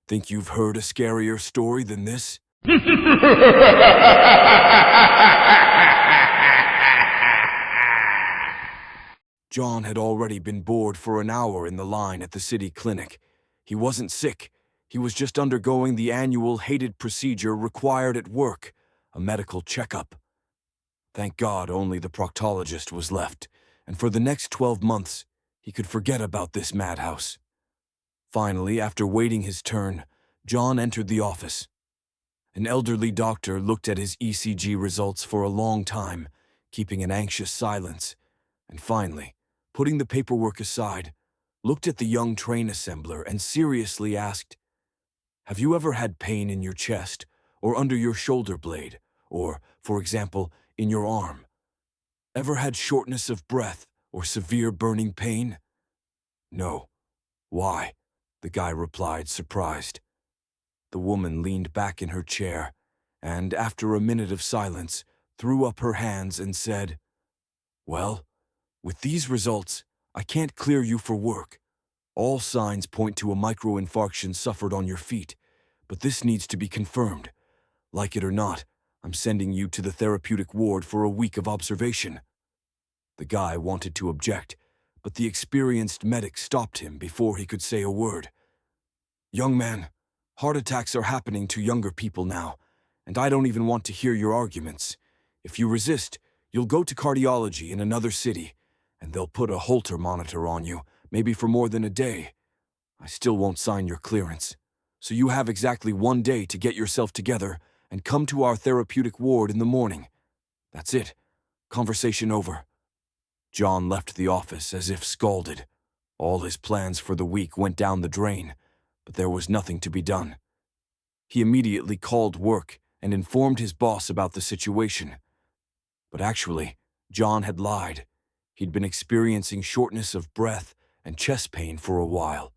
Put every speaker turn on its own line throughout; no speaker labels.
Think you've heard a scarier story than this? John had already been bored for an hour in the line at the city clinic. He wasn't sick. He was just undergoing the annual hated procedure required at work, a medical checkup. Thank God only the proctologist was left, and for the next 12 months, he could forget about this madhouse. Finally, after waiting his turn, John entered the office. An elderly doctor looked at his ECG results for a long time, keeping an anxious silence, and finally, putting the paperwork aside, looked at the young train assembler and seriously asked, "Have you ever had pain in your chest, or under your shoulder blade, or, for example, in your arm? Ever had shortness of breath or severe burning pain?" "No." "Why?" the guy replied, surprised. The woman leaned back in her chair and, after a minute of silence, threw up her hands and said, "Well, with these results, I can't clear you for work. All signs point to a microinfarction suffered on your feet, but this needs to be confirmed. Like it or not, I'm sending you to the therapeutic ward for a week of observation." The guy wanted to object, but the experienced medic stopped him before he could say a word. "Young man, heart attacks are happening to younger people now, and I don't even want to hear your arguments. If you resist, you'll go to cardiology in another city, and they'll put a Holter monitor on you, maybe for more than a day. I still won't sign your clearance, so you have exactly 1 day to get yourself together and come to our therapeutic ward in the morning. That's it. Conversation over." John left the office as if scalded. All his plans for the week went down the drain, but there was nothing to be done. He immediately called work and informed his boss about the situation. But actually, John had lied. He'd been experiencing shortness of breath and chest pain for a while.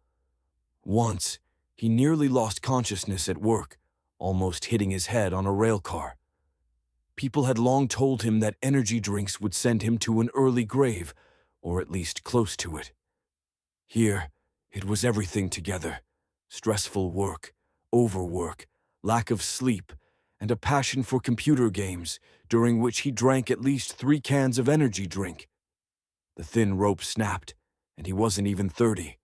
Once, he nearly lost consciousness at work, almost hitting his head on a rail car. People had long told him that energy drinks would send him to an early grave, or at least close to it. Here, it was everything together: stressful work, overwork, lack of sleep, and a passion for computer games, during which he drank at least 3 cans of energy drink. The thin rope snapped, and he wasn't even 30.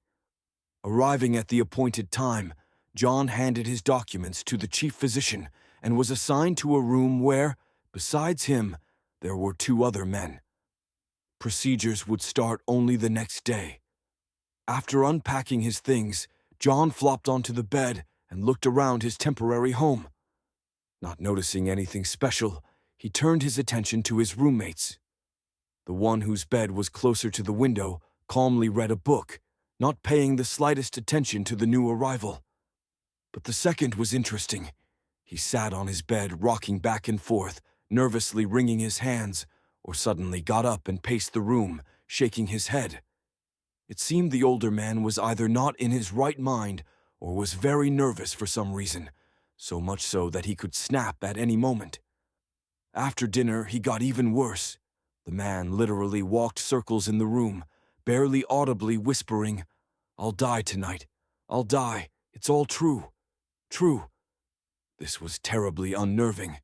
Arriving at the appointed time, John handed his documents to the chief physician and was assigned to a room where, besides him, there were 2 other men. Procedures would start only the next day. After unpacking his things, John flopped onto the bed and looked around his temporary home. Not noticing anything special, he turned his attention to his roommates. The one whose bed was closer to the window calmly read a book, not paying the slightest attention to the new arrival. But the second was interesting. He sat on his bed, rocking back and forth, nervously wringing his hands, or suddenly got up and paced the room, shaking his head. It seemed the older man was either not in his right mind or was very nervous for some reason, so much so that he could snap at any moment. After dinner, he got even worse. The man literally walked circles in the room, barely audibly whispering, "I'll die tonight. I'll die. It's all true. True." This was terribly unnerving.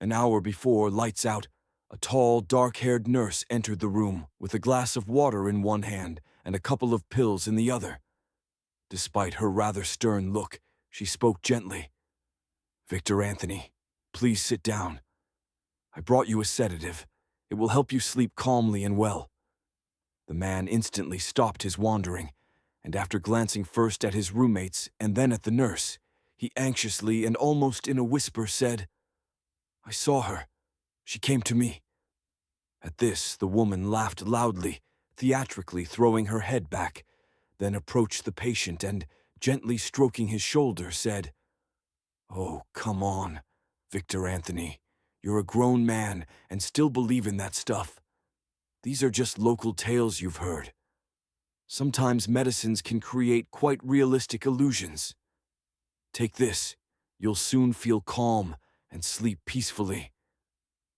An hour before, lights out, a tall, dark-haired nurse entered the room with a glass of water in one hand and a couple of pills in the other. Despite her rather stern look, she spoke gently. "Victor Anthony, please sit down. I brought you a sedative. It will help you sleep calmly and well." The man instantly stopped his wandering, and after glancing first at his roommates and then at the nurse, he anxiously and almost in a whisper said, "I saw her. She came to me." At this, the woman laughed loudly, theatrically throwing her head back, then approached the patient and, gently stroking his shoulder, said, "Oh, come on, Victor Anthony. You're a grown man and still believe in that stuff. These are just local tales you've heard. Sometimes medicines can create quite realistic illusions. Take this. You'll soon feel calm and sleep peacefully.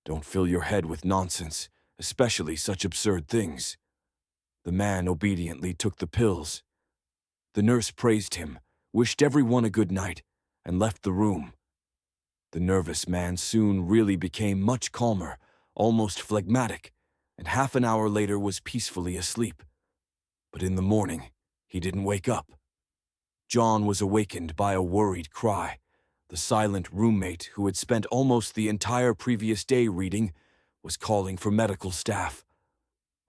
Don't fill your head with nonsense, especially such absurd things." The man obediently took the pills. The nurse praised him, wished everyone a good night, and left the room. The nervous man soon really became much calmer, almost phlegmatic, and half an hour later was peacefully asleep. But in the morning, he didn't wake up. John was awakened by a worried cry. The silent roommate, who had spent almost the entire previous day reading, was calling for medical staff.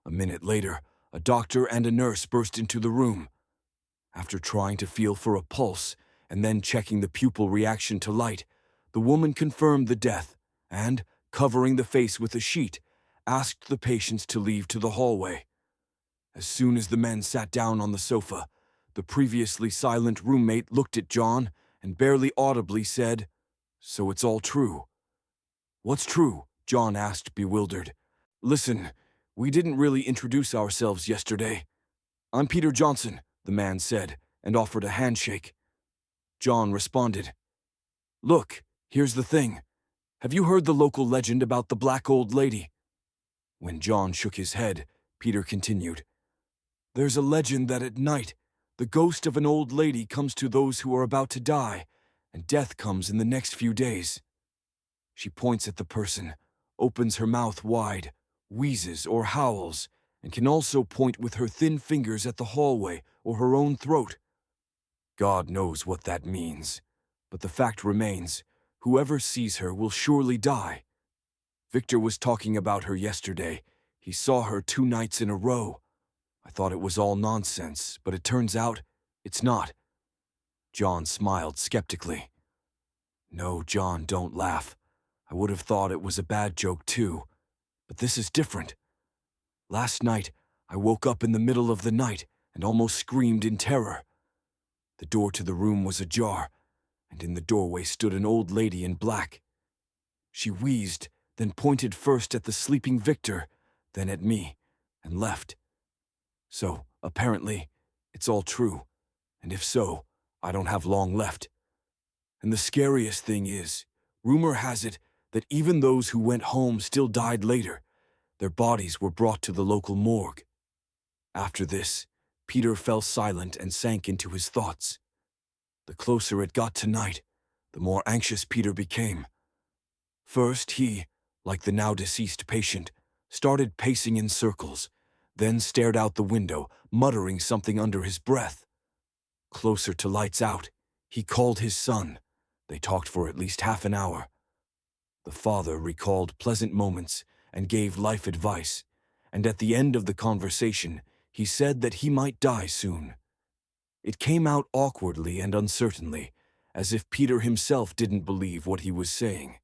A minute later, a doctor and a nurse burst into the room. After trying to feel for a pulse and then checking the pupil reaction to light, the woman confirmed the death and, covering the face with a sheet, asked the patients to leave to the hallway. As soon as the men sat down on the sofa, the previously silent roommate looked at John and barely audibly said, "So it's all true." "What's true?" John asked, bewildered. "Listen, we didn't really introduce ourselves yesterday." "I'm Peter Johnson," the man said, and offered a handshake. John responded, "Look, here's the thing. Have you heard the local legend about the black old lady?" When John shook his head, Peter continued, "There's a legend that at night, the ghost of an old lady comes to those who are about to die, and death comes in the next few days. She points at the person, opens her mouth wide, wheezes or howls, and can also point with her thin fingers at the hallway or her own throat. God knows what that means, but the fact remains, whoever sees her will surely die. Victor was talking about her yesterday. He saw her 2 nights in a row. I thought it was all nonsense, but it turns out it's not." John smiled skeptically. "No, John, don't laugh. I would have thought it was a bad joke too, but this is different. Last night, I woke up in the middle of the night and almost screamed in terror. The door to the room was ajar, and in the doorway stood an old lady in black. She wheezed, then pointed first at the sleeping Victor, then at me, and left. So, apparently, it's all true, and if so, I don't have long left. And the scariest thing is, rumor has it that even those who went home still died later. Their bodies were brought to the local morgue." After this, Peter fell silent and sank into his thoughts. The closer it got to night, the more anxious Peter became. First, he, like the now deceased patient, started pacing in circles, then stared out the window, muttering something under his breath. Closer to lights out, he called his son. They talked for at least half an hour. The father recalled pleasant moments and gave life advice, and at the end of the conversation, he said that he might die soon. It came out awkwardly and uncertainly, as if Peter himself didn't believe what he was saying.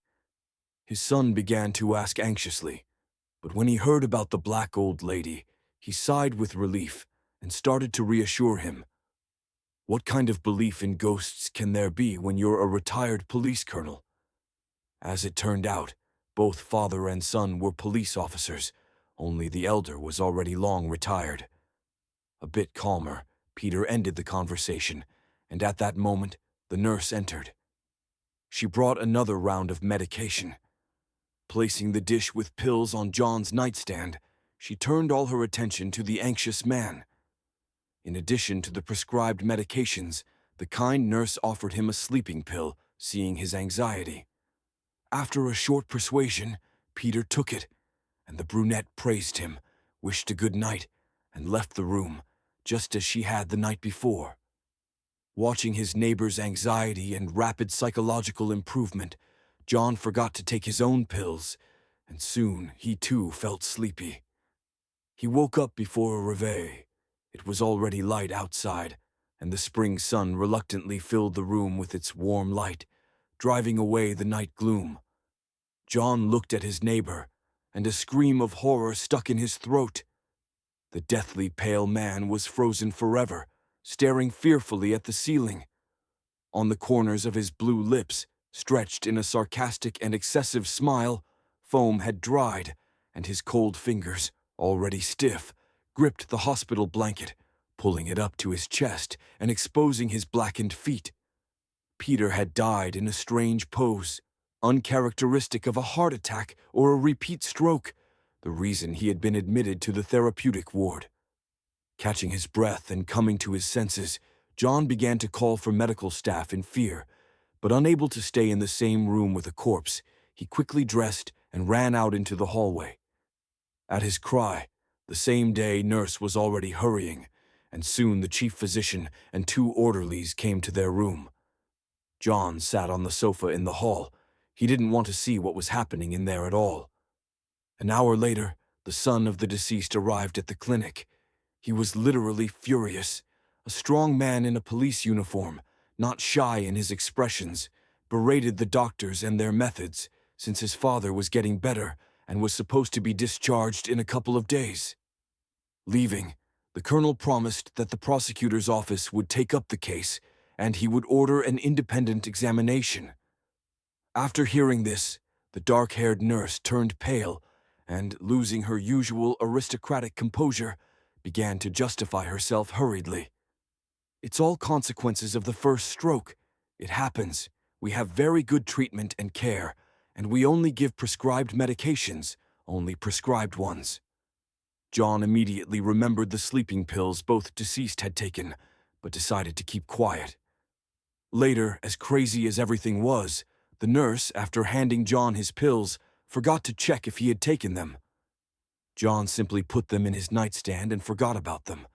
His son began to ask anxiously, but when he heard about the black old lady, he sighed with relief and started to reassure him. What kind of belief in ghosts can there be when you're a retired police colonel? As it turned out, both father and son were police officers, only the elder was already long retired. A bit calmer, Peter ended the conversation, and at that moment, the nurse entered. She brought another round of medication. Placing the dish with pills on John's nightstand, she turned all her attention to the anxious man. In addition to the prescribed medications, the kind nurse offered him a sleeping pill, seeing his anxiety. After a short persuasion, Peter took it, and the brunette praised him, wished a good night, and left the room, just as she had the night before. Watching his neighbor's anxiety and rapid psychological improvement, John forgot to take his own pills, and soon he too felt sleepy. He woke up before a réveil. It was already light outside, and the spring sun reluctantly filled the room with its warm light, driving away the night gloom. John looked at his neighbor, and a scream of horror stuck in his throat. The deathly pale man was frozen forever, staring fearfully at the ceiling. On the corners of his blue lips, stretched in a sarcastic and excessive smile, foam had dried, and his cold fingers, already stiff, gripped the hospital blanket, pulling it up to his chest and exposing his blackened feet. Peter had died in a strange pose, uncharacteristic of a heart attack or a repeat stroke, the reason he had been admitted to the therapeutic ward. Catching his breath and coming to his senses, John began to call for medical staff in fear, but unable to stay in the same room with a corpse, he quickly dressed and ran out into the hallway. At his cry, the same day nurse was already hurrying, and soon the chief physician and 2 orderlies came to their room. John sat on the sofa in the hall. He didn't want to see what was happening in there at all. An hour later, the son of the deceased arrived at the clinic. He was literally furious. A strong man in a police uniform, not shy in his expressions, berated the doctors and their methods, since his father was getting better and was supposed to be discharged in a couple of days. Leaving, the colonel promised that the prosecutor's office would take up the case and he would order an independent examination. After hearing this, the dark-haired nurse turned pale and, losing her usual aristocratic composure, began to justify herself hurriedly. "It's all consequences of the first stroke. It happens. We have very good treatment and care, and we only give prescribed medications, only prescribed ones." John immediately remembered the sleeping pills both deceased had taken, but decided to keep quiet. Later, as crazy as everything was, the nurse, after handing John his pills, forgot to check if he had taken them. John simply put them in his nightstand and forgot about them.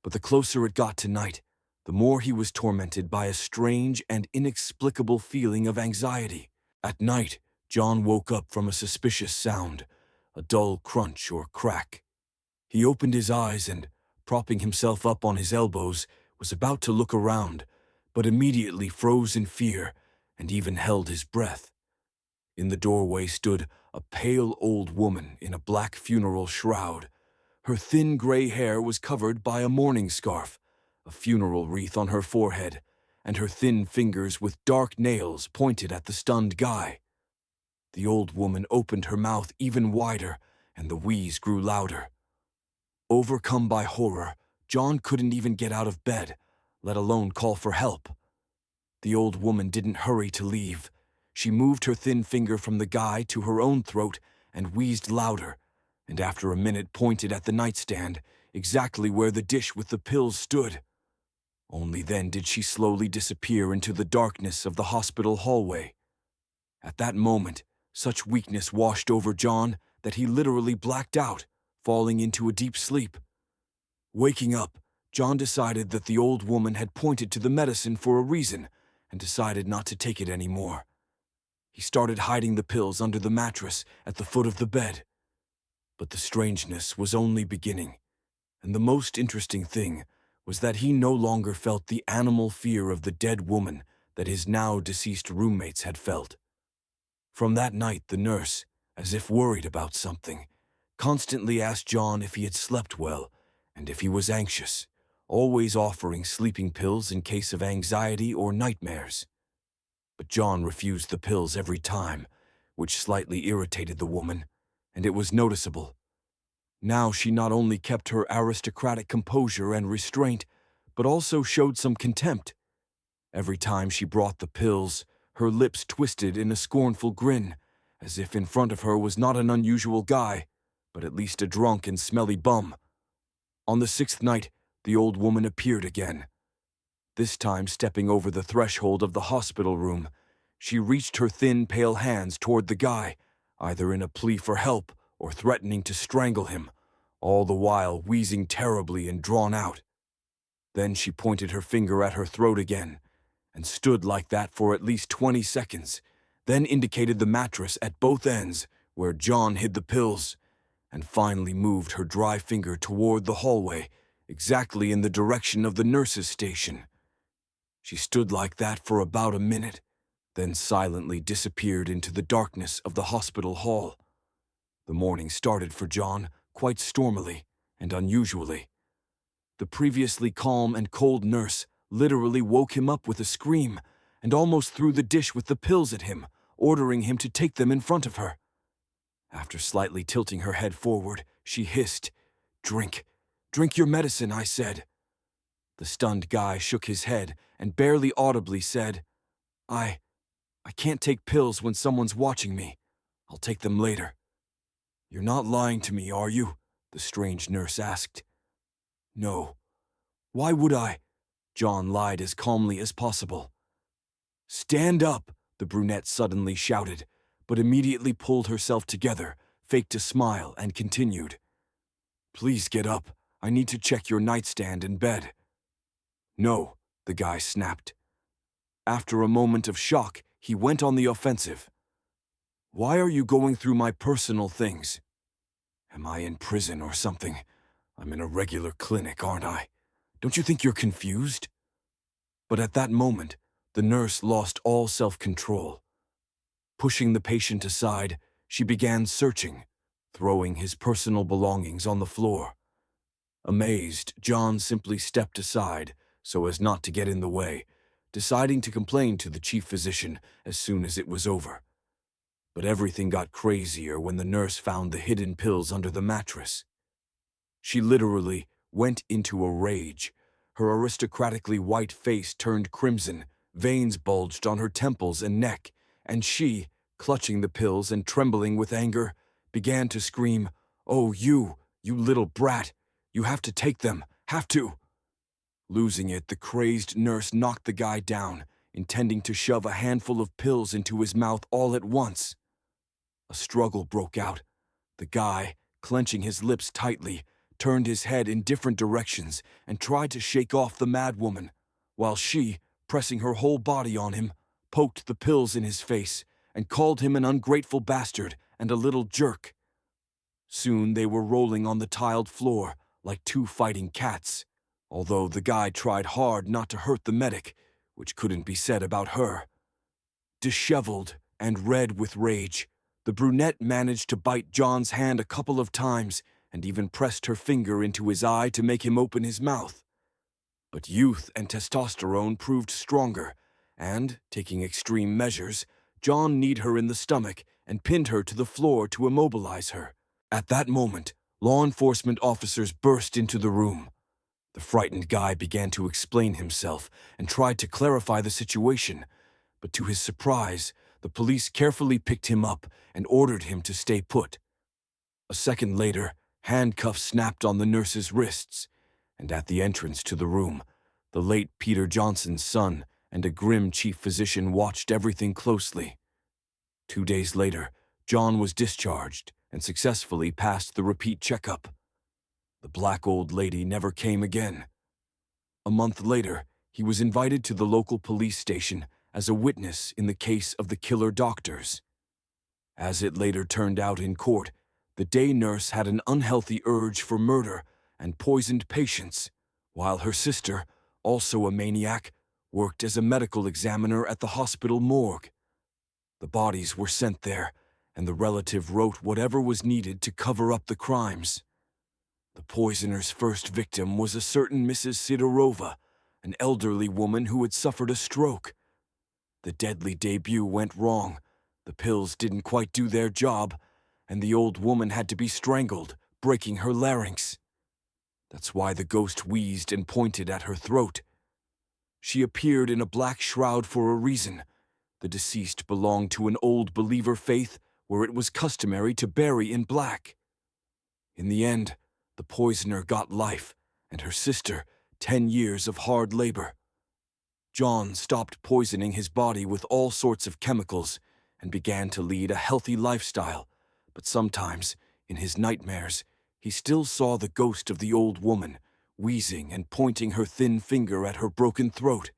But the closer it got to night, the more he was tormented by a strange and inexplicable feeling of anxiety. At night, John woke up from a suspicious sound, a dull crunch or crack. He opened his eyes and, propping himself up on his elbows, was about to look around, but immediately froze in fear and even held his breath. In the doorway stood a pale old woman in a black funeral shroud. Her thin gray hair was covered by a mourning scarf, a funeral wreath on her forehead, and her thin fingers with dark nails pointed at the stunned guy. The old woman opened her mouth even wider, and the wheeze grew louder. Overcome by horror, John couldn't even get out of bed, let alone call for help. The old woman didn't hurry to leave. She moved her thin finger from the guy to her own throat and wheezed louder, and after a minute pointed at the nightstand, exactly where the dish with the pills stood. Only then did she slowly disappear into the darkness of the hospital hallway. At that moment, such weakness washed over John that he literally blacked out, falling into a deep sleep. Waking up, John decided that the old woman had pointed to the medicine for a reason and decided not to take it anymore. He started hiding the pills under the mattress at the foot of the bed. But the strangeness was only beginning, and the most interesting thing was that he no longer felt the animal fear of the dead woman that his now deceased roommates had felt. From that night, the nurse, as if worried about something, constantly asked John if he had slept well and if he was anxious, always offering sleeping pills in case of anxiety or nightmares. But John refused the pills every time, which slightly irritated the woman, and it was noticeable. Now she not only kept her aristocratic composure and restraint, but also showed some contempt. Every time she brought the pills, her lips twisted in a scornful grin, as if in front of her was not an unusual guy, but at least a drunk and smelly bum. On the 6th night, the old woman appeared again. This time stepping over the threshold of the hospital room, she reached her thin, pale hands toward the guy, either in a plea for help or threatening to strangle him, all the while wheezing terribly and drawn out. Then she pointed her finger at her throat again, and stood like that for at least 20 seconds, then indicated the mattress at both ends where John hid the pills, and finally moved her dry finger toward the hallway, exactly in the direction of the nurse's station. She stood like that for about a minute, then silently disappeared into the darkness of the hospital hall. The morning started for John quite stormily and unusually. The previously calm and cold nurse literally woke him up with a scream and almost threw the dish with the pills at him, ordering him to take them in front of her. After slightly tilting her head forward, she hissed, "Drink. Drink your medicine," I said. The stunned guy shook his head and barely audibly said, I can't take pills when someone's watching me. I'll take them later." "You're not lying to me, are you?" the strange nurse asked. "No. Why would I?" John lied as calmly as possible. "Stand up," the brunette suddenly shouted, but immediately pulled herself together, faked a smile, and continued. "Please get up. I need to check your nightstand and bed." "No," the guy snapped. After a moment of shock, he went on the offensive. "Why are you going through my personal things? Am I in prison or something? I'm in a regular clinic, aren't I? Don't you think you're confused?" But at that moment, the nurse lost all self-control. Pushing the patient aside, she began searching, throwing his personal belongings on the floor. Amazed, John simply stepped aside so as not to get in the way, deciding to complain to the chief physician as soon as it was over. But everything got crazier when the nurse found the hidden pills under the mattress. She literally went into a rage. Her aristocratically white face turned crimson, veins bulged on her temples and neck, and she, clutching the pills and trembling with anger, began to scream, "Oh, you little brat! You have to take them, have to!" Losing it, the crazed nurse knocked the guy down, intending to shove a handful of pills into his mouth all at once. A struggle broke out. The guy, clenching his lips tightly, turned his head in different directions and tried to shake off the madwoman, while she, pressing her whole body on him, poked the pills in his face and called him an ungrateful bastard and a little jerk. Soon they were rolling on the tiled floor like two fighting cats, although the guy tried hard not to hurt the medic, which couldn't be said about her. Disheveled and red with rage, the brunette managed to bite John's hand a couple of times and even pressed her finger into his eye to make him open his mouth. But youth and testosterone proved stronger, and, taking extreme measures, John kneed her in the stomach and pinned her to the floor to immobilize her. At that moment, law enforcement officers burst into the room. The frightened guy began to explain himself and tried to clarify the situation, but to his surprise, the police carefully picked him up and ordered him to stay put. A second later, handcuffs snapped on the nurse's wrists, and at the entrance to the room, the late Peter Johnson's son and a grim chief physician watched everything closely. 2 days later, John was discharged and successfully passed the repeat checkup. The black old lady never came again. A month later, he was invited to the local police station as a witness in the case of the killer doctors. As it later turned out in court, the day nurse had an unhealthy urge for murder and poisoned patients, while her sister, also a maniac, worked as a medical examiner at the hospital morgue. The bodies were sent there, and the relative wrote whatever was needed to cover up the crimes. The poisoner's first victim was a certain Mrs. Sidorova, an elderly woman who had suffered a stroke. The deadly debut went wrong. The pills didn't quite do their job, and the old woman had to be strangled, breaking her larynx. That's why the ghost wheezed and pointed at her throat. She appeared in a black shroud for a reason. The deceased belonged to an old believer faith where it was customary to bury in black. In the end, the poisoner got life, and her sister 10 years of hard labor. John stopped poisoning his body with all sorts of chemicals and began to lead a healthy lifestyle, but sometimes, in his nightmares, he still saw the ghost of the old woman, wheezing and pointing her thin finger at her broken throat.